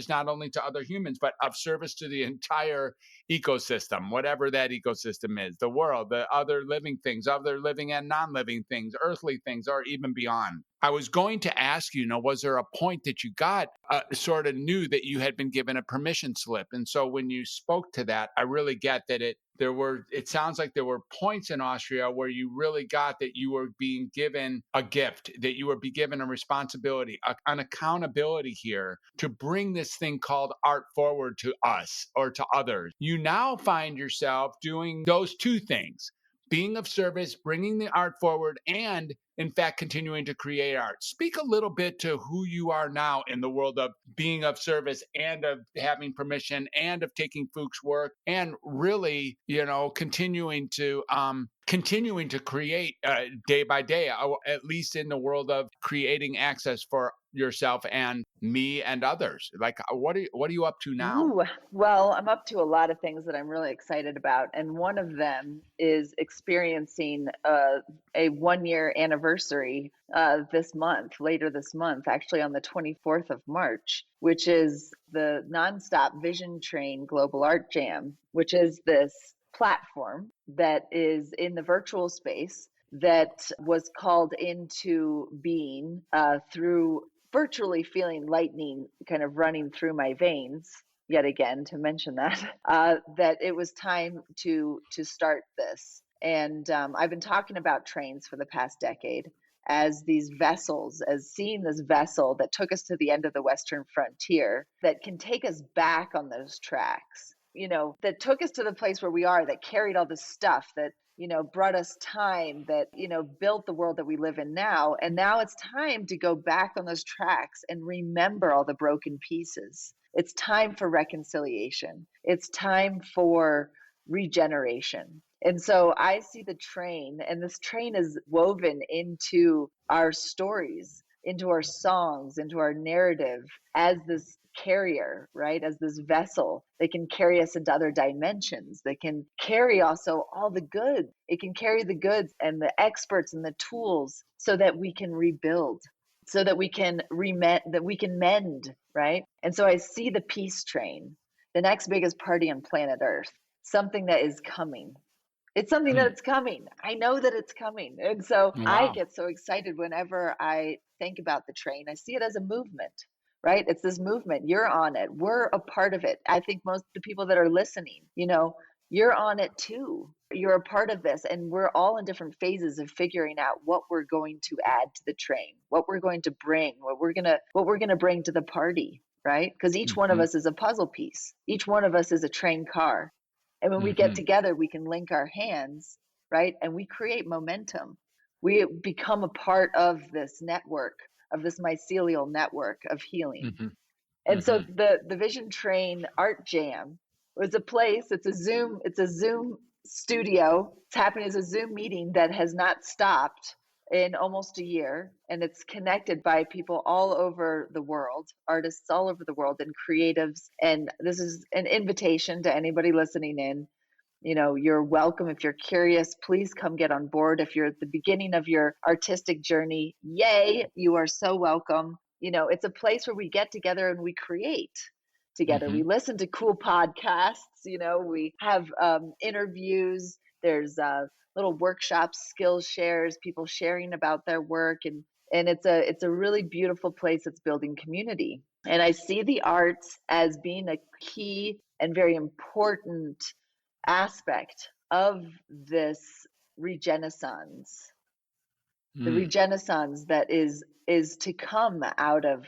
not only to other humans, but of service to the entire ecosystem, whatever that ecosystem is, the world, the other living things, other living and non-living things, earthly things, or even beyond. I was going to ask you, was there a point that you got sort of knew that you had been given a permission slip? And so when you spoke to that, I really get that it sounds like there were points in Austria where you really got that you were being given a gift, that you were being given a responsibility, an accountability here to bring this thing called art forward to us or to others. You now find yourself doing those two things, being of service, bringing the art forward, and in fact, continuing to create art. Speak a little bit to who you are now in the world of being of service and of having permission and of taking Fuchs' work and really, continuing to create day by day, at least in the world of creating access for yourself and me and others. Like, what are you up to now? Ooh, well, I'm up to a lot of things that I'm really excited about. And one of them is experiencing a 1 year anniversary later this month, actually on the 24th of March, which is the Nonstop Vision Train Global Art Jam, which is this platform that is in the virtual space that was called into being through virtually feeling lightning kind of running through my veins yet again to mention that that it was time to start this. And I've been talking about trains for the past decade as these vessels, as seeing this vessel that took us to the end of the Western frontier, that can take us back on those tracks, that took us to the place where we are, that carried all this stuff, that brought us time, that built the world that we live in now. And now it's time to go back on those tracks and remember all the broken pieces. It's time for reconciliation. It's time for regeneration. And so I see the train, and this train is woven into our stories, into our songs, into our narrative as this carrier, right? As this vessel that can carry us into other dimensions, that can carry also all the good. It can carry the goods and the experts and the tools so that we can rebuild, so that we can mend, right? And so I see the peace train, the next biggest party on planet Earth, something that is coming. It's something that Hmm. it's coming. I know that it's coming. And so I Wow. get so excited whenever I think about the train. I see it as a movement, right? It's this movement. You're on it. We're a part of it. I think most of the people that are listening, you're on it too. You're a part of this. And we're all in different phases of figuring out what we're going to add to the train, what we're going to bring, what we're gonna bring to the party, right? Because each one of Hmm. us is a puzzle piece. Each one of us is a train car. And when we get Hmm. together, we can link our hands, right? And we create momentum. We become a part of this network, of this mycelial network of healing. Hmm. And so Hmm. the Vision Train Art Jam was a place, it's a Zoom studio. It's happening as a Zoom meeting that has not stopped in almost a year. And it's connected by people all over the world, artists all over the world, and creatives. And this is an invitation to anybody listening in. You're welcome. If you're curious, please come get on board. If you're at the beginning of your artistic journey, yay, you are so welcome. It's a place where we get together and we create together. Hmm. We listen to cool podcasts. We have interviews. There's little workshops, skills shares, people sharing about their work, and it's a really beautiful place that's building community. And I see the arts as being a key and very important aspect of this regenaissance, the Mm. regenaissance that is to come out of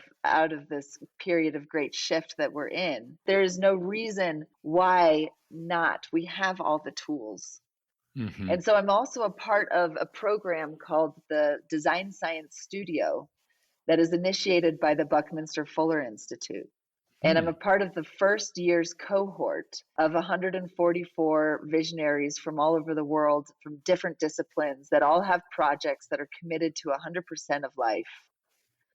this period of great shift that we're in. There is no reason why not. We have all the tools. Hmm. And so I'm also a part of a program called the Design Science Studio that is initiated by the Buckminster Fuller Institute. And I'm a Hmm. part of the first year's cohort of 144 visionaries from all over the world, from different disciplines, that all have projects that are committed to 100% of life.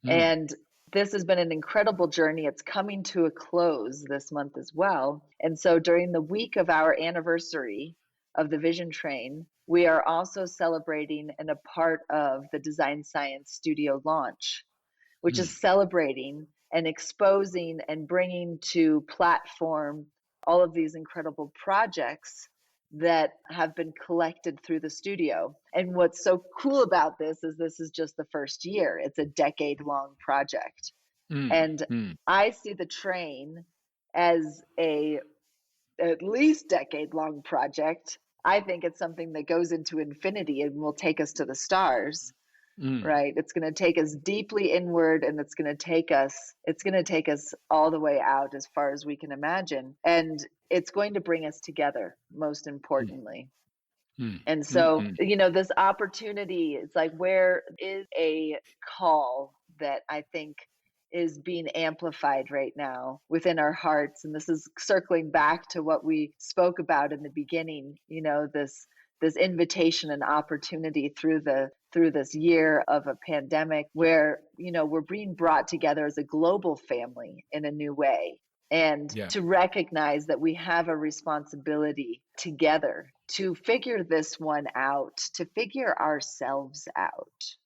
Mm. And this has been an incredible journey. It's coming to a close this month as well. And so during the week of our anniversary of the Vision Train, we are also celebrating and a part of the Design Science Studio launch, which Mm. is celebrating and exposing and bringing to platform all of these incredible projects that have been collected through the studio. And what's so cool about this is just the first year. It's a decade-long project. Mm. And Mm. I see the train as a at least decade-long project. I think it's something that goes into infinity and will take us to the stars, Mm. right? It's going to take us deeply inward, and it's going to take us all the way out as far as we can imagine. And it's going to bring us together, most Mm. importantly. Mm. And so, Mm. this opportunity, it's like, where is a call that I think is being amplified right now within our hearts? And this is circling back to what we spoke about in the beginning, this invitation and opportunity through this year of a pandemic, where, we're being brought together as a global family in a new way. And Yeah. to recognize that we have a responsibility together to figure this one out, to figure ourselves out.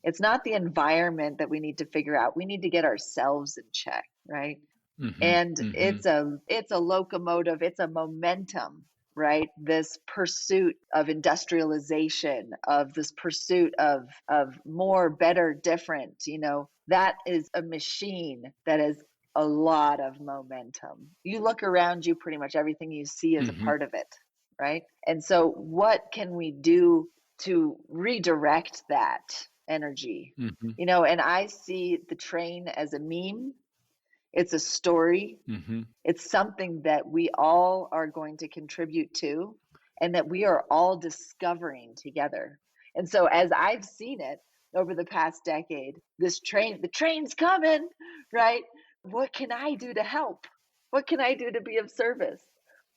It's not the environment that we need to figure out. We need to get ourselves in check, right? Hmm. And Hmm. it's a locomotive, it's a momentum, right? This pursuit of industrialization, of this pursuit of more, better, different, that is a machine that is a lot of momentum. You look around you, pretty much everything you see is a Hmm. part of it, right? And so what can we do to redirect that energy? Hmm. And I see the train as a meme. It's a story. Hmm. It's something that we all are going to contribute to, and that we are all discovering together. And so, as I've seen it over the past decade, the train's coming, right? What can I do to help? What can I do to be of service?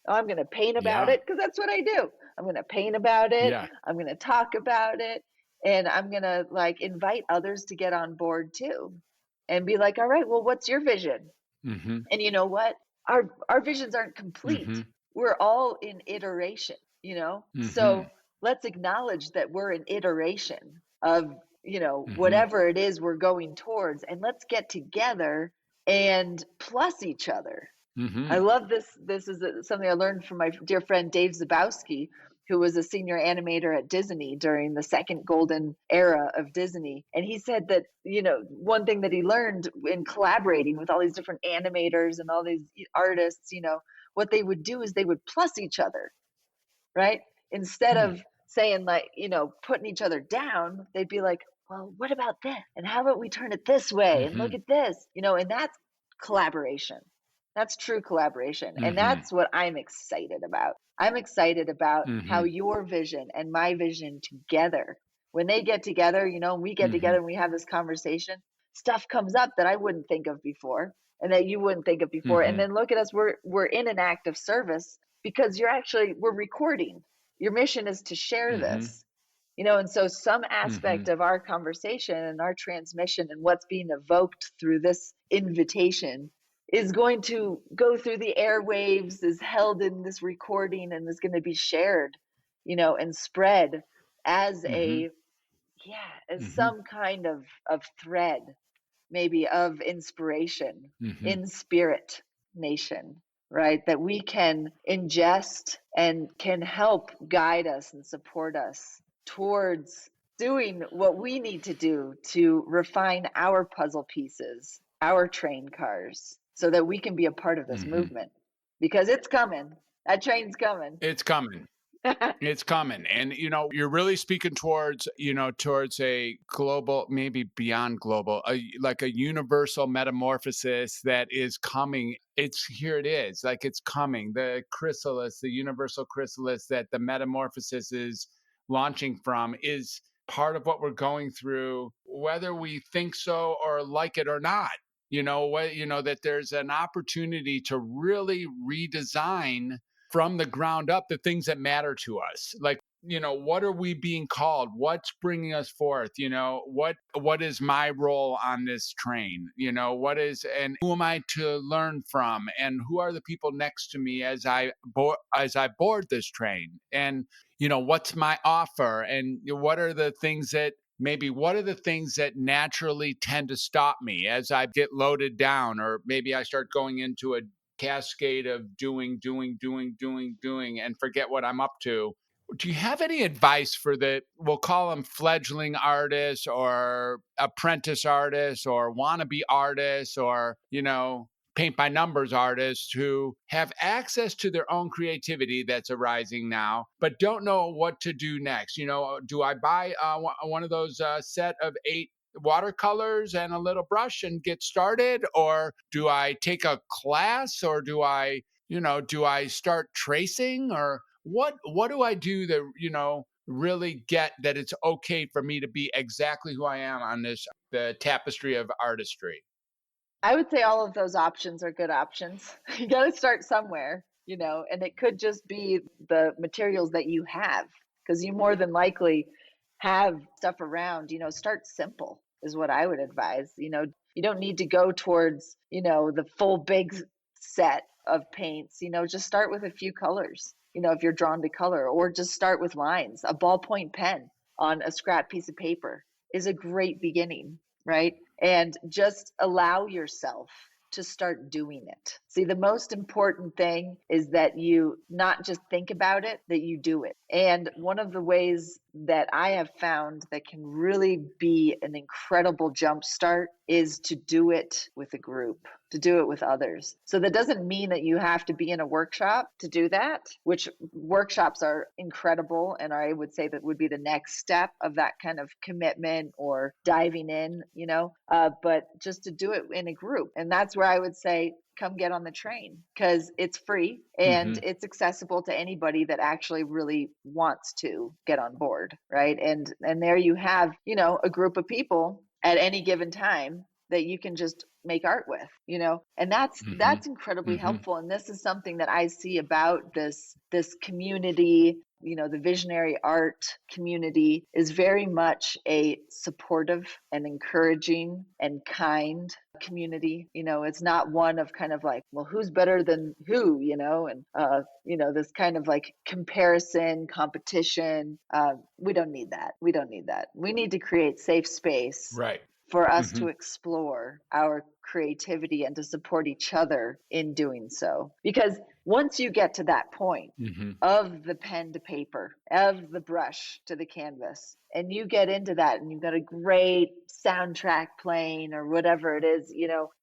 Oh, I'm going to paint about Yeah. it, because that's what I do. I'm going to paint about it. Yeah. I'm going to talk about it. And I'm going to invite others to get on board too, and be like, all right, well, what's your vision? Hmm. And you know what? Our visions aren't complete. Hmm. We're all in iteration, Hmm. So let's acknowledge that we're in iteration of, Hmm. whatever it is we're going towards, and let's get together and plus each other. I Hmm. love this. This is something I learned from my dear friend Dave Zabowski, who was a senior animator at Disney during the second golden era of Disney. And he said that, one thing that he learned in collaborating with all these different animators and all these artists, what they would do is they would plus each other, right? Instead of saying putting each other down, they'd be like, well, what about this? And how about we turn it this way? And look at this, and that's collaboration. That's true collaboration. And that's what I'm excited about. I'm excited about how your vision and my vision together, when they get together, we get together and we have this conversation, stuff comes up that I wouldn't think of before and that you wouldn't think of before. And then look at us, we're in an act of service because we're recording. Your mission is to share this, and so some aspect of our conversation and our transmission and what's being evoked through this invitation is going to go through the airwaves, is held in this recording, and is going to be shared, and spread as some kind of thread, maybe of inspiration in spirit nation, right? That we can ingest and can help guide us and support us towards doing what we need to do to refine our puzzle pieces, our train cars, so that we can be a part of this movement, because it's coming. That train's coming. It's coming. It's coming. And, you're really speaking towards a global, maybe beyond global, like a universal metamorphosis that is coming. Here it is, like it's coming. The chrysalis, the universal chrysalis that the metamorphosis is launching from is part of what we're going through, whether we think so or like it or not. That there's an opportunity to really redesign from the ground up the things that matter to us. Like, what are we being called? What's bringing us forth? What is my role on this train? And who am I to learn from? And who are the people next to me as I board this train? And, what's my offer? And what are the things that naturally tend to stop me as I get loaded down, or maybe I start going into a cascade of doing and forget what I'm up to. Do you have any advice for we'll call them fledgling artists or apprentice artists or wannabe artists or, paint by numbers artists who have access to their own creativity that's arising now, but don't know what to do next? Do I buy one of those set of 8 watercolors and a little brush and get started? Or do I take a class? Or do I start tracing? Or what do I do to, really get that it's okay for me to be exactly who I am on the tapestry of artistry? I would say all of those options are good options. You got to start somewhere, and it could just be the materials that you have, because you more than likely have stuff around. Start simple is what I would advise. You don't need to go towards, the full big set of paints. Just start with a few colors, if you're drawn to color, or just start with lines. A ballpoint pen on a scrap piece of paper is a great beginning, right? And just allow yourself to start doing it. See, the most important thing is that you not just think about it, that you do it. And one of the ways that I have found that can really be an incredible jumpstart is to do it with a group, to do it with others. So that doesn't mean that you have to be in a workshop to do that, which workshops are incredible. And I would say that would be the next step of that kind of commitment or diving in, but just to do it in a group. And that's where I would say, come get on the train, because it's free and it's accessible to anybody that actually really wants to get on board, right? And there you have, a group of people at any given time that you can just make art with, and that's incredibly helpful. And this is something that I see about this community. The visionary art community is very much a supportive and encouraging and kind community. It's not one of kind of like, well, who's better than who, and this kind of like comparison, competition. We don't need that. We need to create safe space, right, for us to explore our creativity and to support each other in doing so. Because once you get to that point of the pen to paper, of the brush to the canvas, and you get into that and you've got a great soundtrack playing or whatever it is,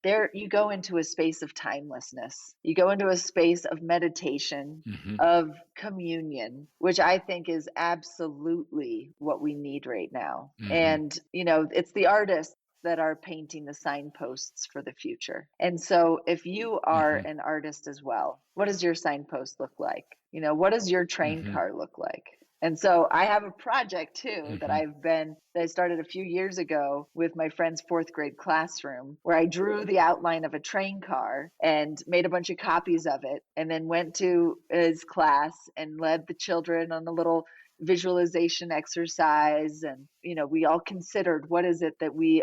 there you go into a space of timelessness. You go into a space of meditation, of communion, which I think is absolutely what we need right now. And, it's the artists that are painting the signposts for the future. And so if you are an artist as well, what does your signpost look like? What does your train car look like? And so I have a project too that I started a few years ago with my friend's 4th grade classroom, where I drew the outline of a train car and made a bunch of copies of it, and then went to his class and led the children on a little visualization exercise. And we all considered, what is it that we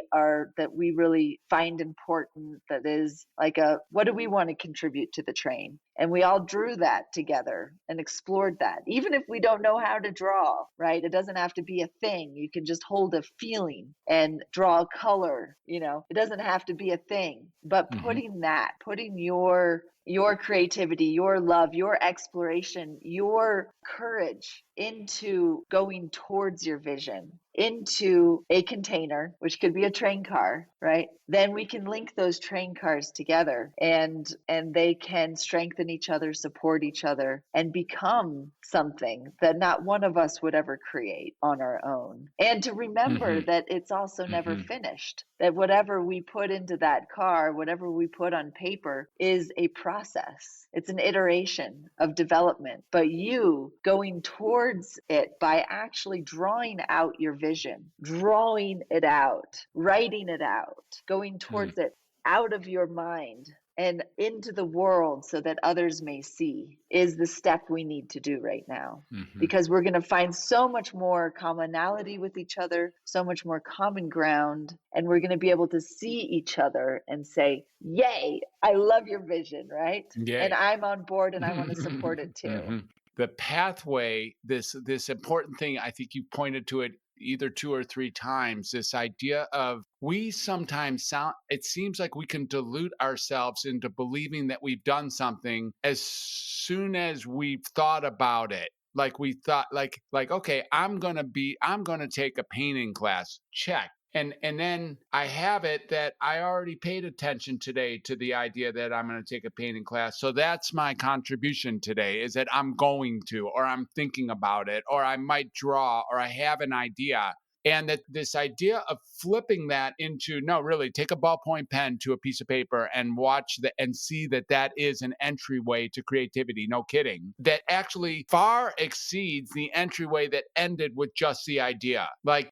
really find important, that is like what do we want to contribute to the train? And we all drew that together and explored that. Even if we don't know how to draw, right? It doesn't have to be a thing. You can just hold a feeling and draw a color. It doesn't have to be a thing. But putting your creativity, your love, your exploration, your courage into going towards your vision, into a container, which could be a train car, right? Then we can link those train cars together, and they can strengthen each other, support each other, and become something that not one of us would ever create on our own. And to remember that it's also never finished, that whatever we put into that car, whatever we put on paper, is a process. It's an iteration of development, but you going towards it by actually drawing out your vision, drawing it out, writing it out, going towards it out of your mind and into the world so that others may see, is the step we need to do right now. Because we're going to find so much more commonality with each other, so much more common ground, and we're going to be able to see each other and say, yay, I love your vision, right? Yay. And I'm on board and I want to support it too. The pathway, this important thing, I think you pointed to it either 2 or 3 times, this idea of, we sometimes it seems like we can delude ourselves into believing that we've done something as soon as we've thought about it. Like we thought, like, okay, I'm going to take a painting class, check. And then I have it that I already paid attention today to the idea that I'm going to take a painting class. So that's my contribution today, is that I'm going to, or I'm thinking about it, or I might draw, or I have an idea. And that this idea of flipping that into, no, really, take a ballpoint pen to a piece of paper and watch and see that is an entryway to creativity. No kidding. That actually far exceeds the entryway that ended with just the idea. Like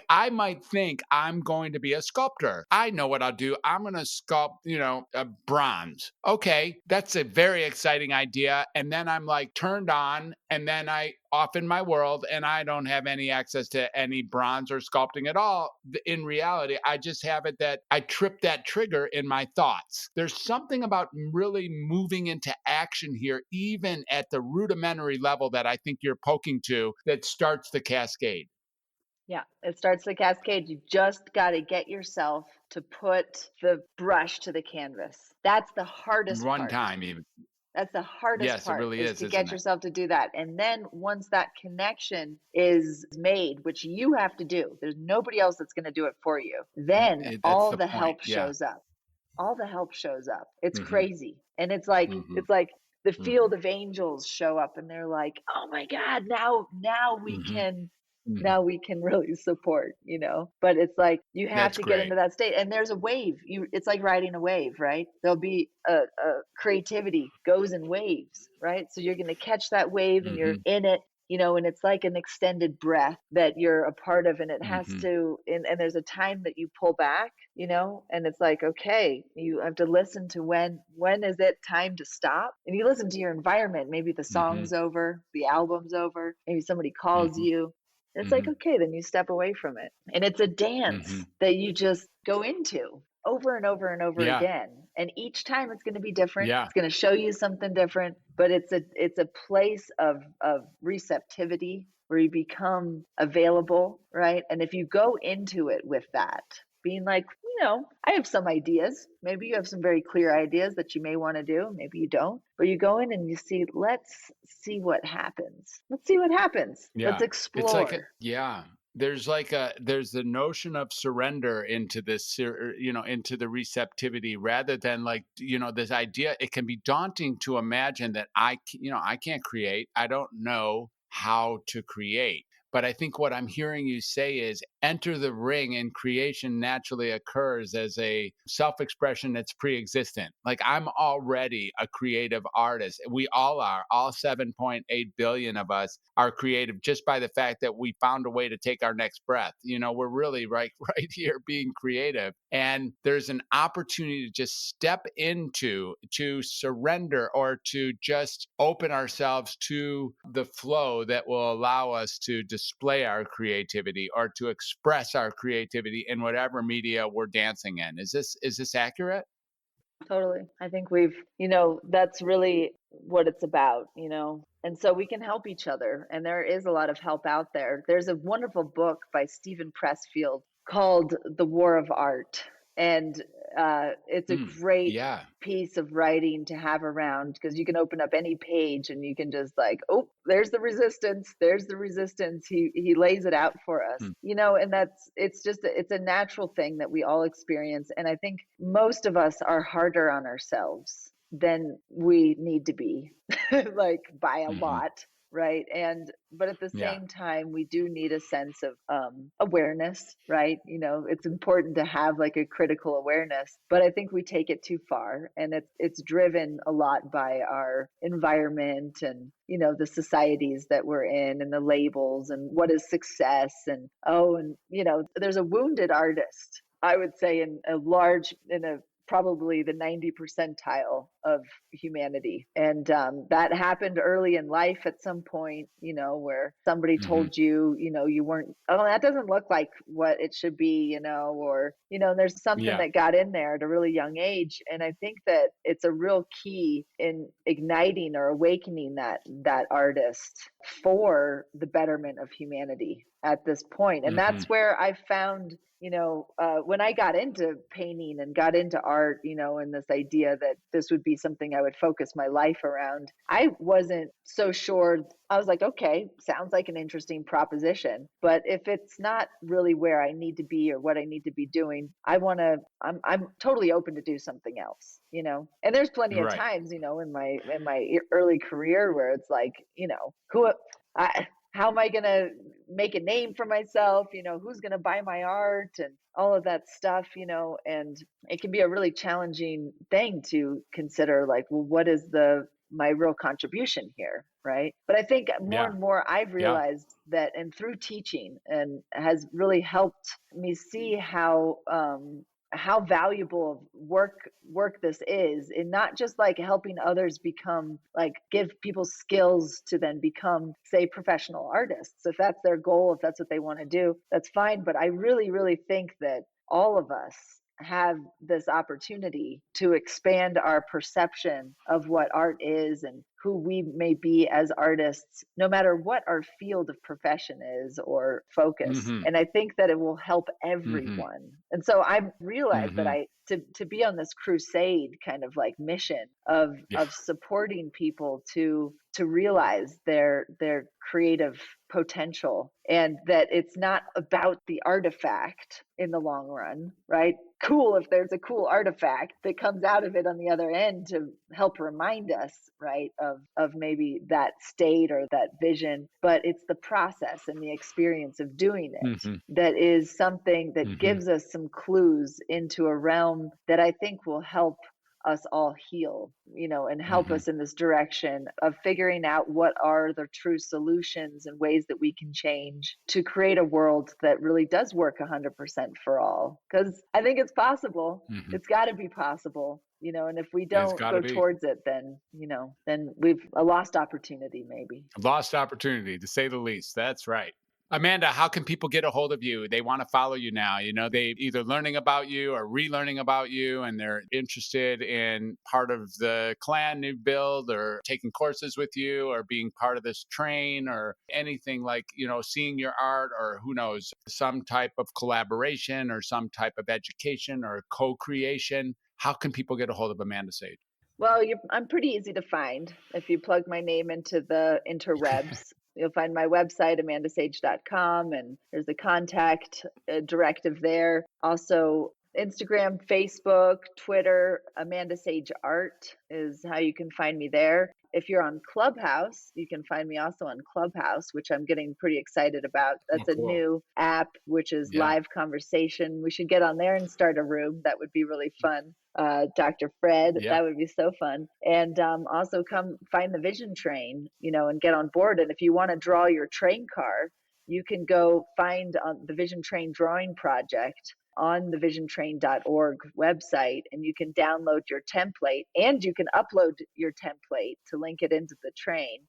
I might think I'm going to be a sculptor. I know what I'll do. I'm going to sculpt, a bronze. Okay, that's a very exciting idea. And then I'm like turned on, and then I off in my world, and I don't have any access to any bronze or sculpting at all. In reality, I just have it that I trip that trigger in my thoughts. There's something about really moving into action here, even at the rudimentary level that I think you're poking to, that starts the cascade. Yeah, it starts the cascade. You just got to get yourself to put the brush to the canvas. That's the hardest part. One time even. That's the hardest part. Yes, it really is, to get yourself to do that. And then once that connection is made, which you have to do, there's nobody else that's going to do it for you. Then all the help shows up. All the help shows up. It's crazy. And it's like the field of angels show up, and they're like, "Oh my God, now we can." Now we can really support, but it's like, you have to get into that state, and there's a wave. It's like riding a wave, right? There'll be a creativity goes in waves, right? So you're going to catch that wave and you're in it, and it's like an extended breath that you're a part of, and it has to, and there's a time that you pull back, and it's like, okay, you have to listen to when is it time to stop? And you listen to your environment. Maybe the song's over, the album's over, maybe somebody calls you. It's like, okay, then you step away from it. And it's a dance that you just go into over and over and over again. And each time it's going to be different. It's going to show you something different, but it's a place of receptivity where you become available, right? And if you go into it with that, being like, I have some ideas. Maybe you have some very clear ideas that you may want to do. Maybe you don't. But you go in and you see, let's see what happens. Let's see what happens. Let's Yeah. It's like, explore. yeah. There's the notion of surrender into into the receptivity rather than this idea. It can be daunting to imagine that I can't create. I don't know how to create. But I think what I'm hearing you say is enter the ring, and creation naturally occurs as a self expression that's pre existent. Like, I'm already a creative artist. We all are. All 7.8 billion of us are creative just by the fact that we found a way to take our next breath. We're really right here being creative. And there's an opportunity to just step into, to surrender, or to just open ourselves to the flow that will allow us to display our creativity or to express our creativity in whatever media we're dancing in. Is this accurate? Totally. I think that's really what it's about, And so we can help each other. And there is a lot of help out there. There's a wonderful book by Stephen Pressfield called The War of Art. And it's a great Yeah. piece of writing to have around, because you can open up any page and you can just like, oh, there's the resistance. There's the resistance. He lays it out for us, and it's a natural thing that we all experience. And I think most of us are harder on ourselves than we need to be, like by a lot. Right. But at the Yeah. same time, we do need a sense of awareness, right? It's important to have like a critical awareness, but I think we take it too far, and it's driven a lot by our environment and, the societies that we're in, and the labels, and what is success, and there's a wounded artist, I would say, in probably the 90 percentile of humanity. And that happened early in life at some point, where somebody told you, you weren't, oh, that doesn't look like what it should be, or, there's something that got in there at a really young age. And I think that it's a real key in igniting or awakening that artist for the betterment of humanity at this point. And that's where I found, when I got into painting and got into art, and this idea that this would be something I would focus my life around, I wasn't so sure. I was like, okay, sounds like an interesting proposition, but if it's not really where I need to be or what I need to be doing, I'm totally open to do something else, And there's plenty of times, in my early career where it's like, how am I going to make a name for myself? Who's going to buy my art and all of that stuff, and it can be a really challenging thing to consider, like, well, what is my real contribution here? Right. But I think more and more I've realized that, and through teaching, and has really helped me see how valuable work this is, in not just like helping others become, like, give people skills to then become, say, professional artists. If that's their goal, if that's what they want to do, that's fine. But I really, really think that all of us have this opportunity to expand our perception of what art is and who we may be as artists, no matter what our field of profession is or focus. And I think that it will help everyone. And so I realized that to be on this crusade kind of like mission of supporting people to realize their creative potential, and that it's not about the artifact in the long run, right? Cool if there's a cool artifact that comes out of it on the other end to help remind us, right, of maybe that state or that vision. But it's the process and the experience of doing it that is something that gives us some clues into a realm that I think will help us all heal, and help us in this direction of figuring out what are the true solutions and ways that we can change to create a world that really does work 100% for all. Because I think it's possible. It's got to be possible, and if we don't go towards it, then we've a lost opportunity, maybe. Lost opportunity, to say the least. That's right. Amanda, how can people get a hold of you? They want to follow you now. They either learning about you or relearning about you, and they're interested in part of the clan you build or taking courses with you or being part of this train or anything like, seeing your art or who knows, some type of collaboration or some type of education or co-creation. How can people get a hold of Amanda Sage? Well, I'm pretty easy to find. If you plug my name into the interwebs, you'll find my website, amandasage.com, and there's a contact directive there. Also, Instagram, Facebook, Twitter, Amanda Sage Art is how you can find me there. If you're on Clubhouse, you can find me also on Clubhouse, which I'm getting pretty excited about. That's a new app, which is live conversation. We should get on there and start a room. That would be really fun. Dr. Fred, that would be so fun. And also come find the Vision Train, and get on board. And if you want to draw your train car, you can go find the Vision Train Drawing Project on the visiontrain.org website, and you can download your template and you can upload your template to link it into the train.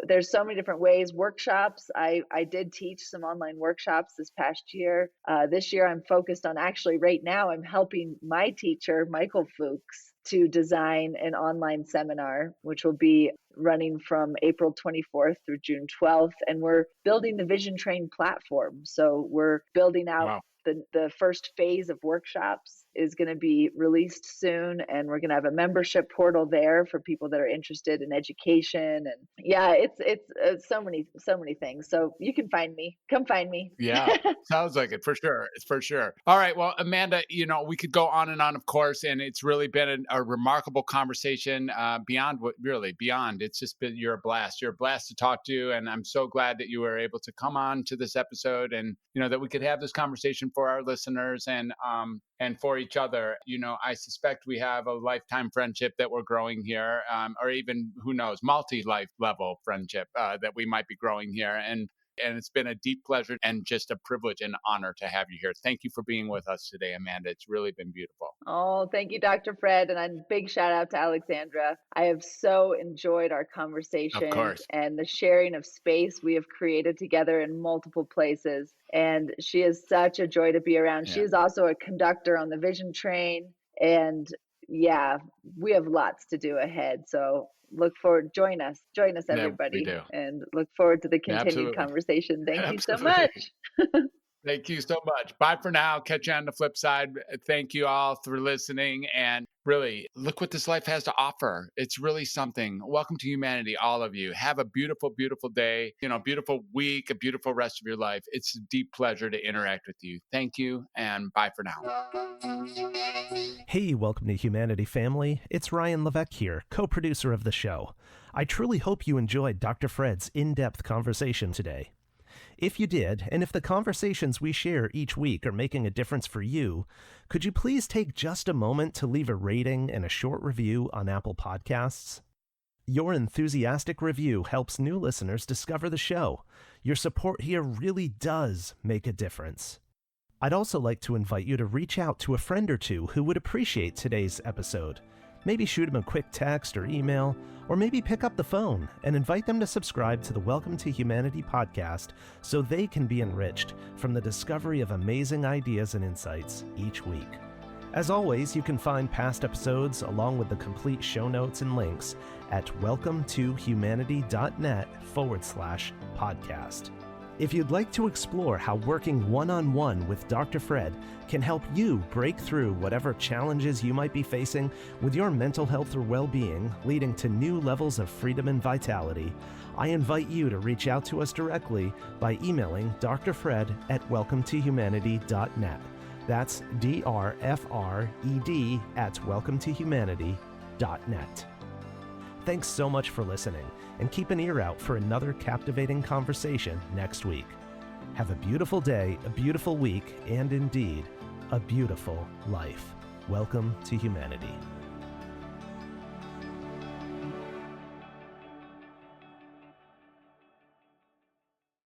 There's so many different ways. Workshops. I did teach some online workshops this past year. This year I'm focused on, actually right now I'm helping my teacher, Michael Fuchs, to design an online seminar, which will be running from April 24th through June 12th. And we're building the Vision Train platform. So we're building out the first phase of workshops is going to be released soon, and we're going to have a membership portal there for people that are interested in education. And it's so many things. So you can find me. Come find me. Yeah, sounds like it for sure. It's for sure. All right. Well, Amanda, we could go on and on, of course, and it's really been a remarkable conversation beyond. It's just been, you're a blast. You're a blast to talk to. And I'm so glad that you were able to come on to this episode and, that we could have this conversation for our listeners and for each other. I suspect we have a lifetime friendship that we're growing here, or even, who knows, multi-life level friendship that we might be growing here. And it's been a deep pleasure and just a privilege and honor to have you here. Thank you for being with us today, Amanda. It's really been beautiful. Oh, thank you, Dr. Fred. And a big shout out to Alexandra. I have so enjoyed our conversation and the sharing of space we have created together in multiple places. And she is such a joy to be around. Yeah. She is also a conductor on the Vision Train. And we have lots to do ahead. So look forward, join us everybody, and look forward to the continued conversation. Thank you so much. Thank you so much. Bye for now. Catch you on the flip side. Thank you all for listening, and really look what this life has to offer. It's really something. Welcome to humanity, all of you. Have a beautiful, beautiful day, beautiful week, a beautiful rest of your life. It's a deep pleasure to interact with you. Thank you, and bye for now. Hey, welcome to Humanity Family. It's Ryan Levesque here, co-producer of the show. I truly hope you enjoyed Dr. Fred's in-depth conversation today. If you did, and if the conversations we share each week are making a difference for you, could you please take just a moment to leave a rating and a short review on Apple Podcasts? Your enthusiastic review helps new listeners discover the show. Your support here really does make a difference. I'd also like to invite you to reach out to a friend or two who would appreciate today's episode. Maybe shoot them a quick text or email, or maybe pick up the phone and invite them to subscribe to the Welcome to Humanity podcast so they can be enriched from the discovery of amazing ideas and insights each week. As always, you can find past episodes along with the complete show notes and links at welcometohumanity.net/podcast. If you'd like to explore how working one-on-one with Dr. Fred can help you break through whatever challenges you might be facing with your mental health or well-being, leading to new levels of freedom and vitality, I invite you to reach out to us directly by emailing Dr. Fred at welcometohumanity.net. That's DRFRED at welcometohumanity.net. Thanks so much for listening, and keep an ear out for another captivating conversation next week. Have a beautiful day, a beautiful week, and indeed, a beautiful life. Welcome to Humanity.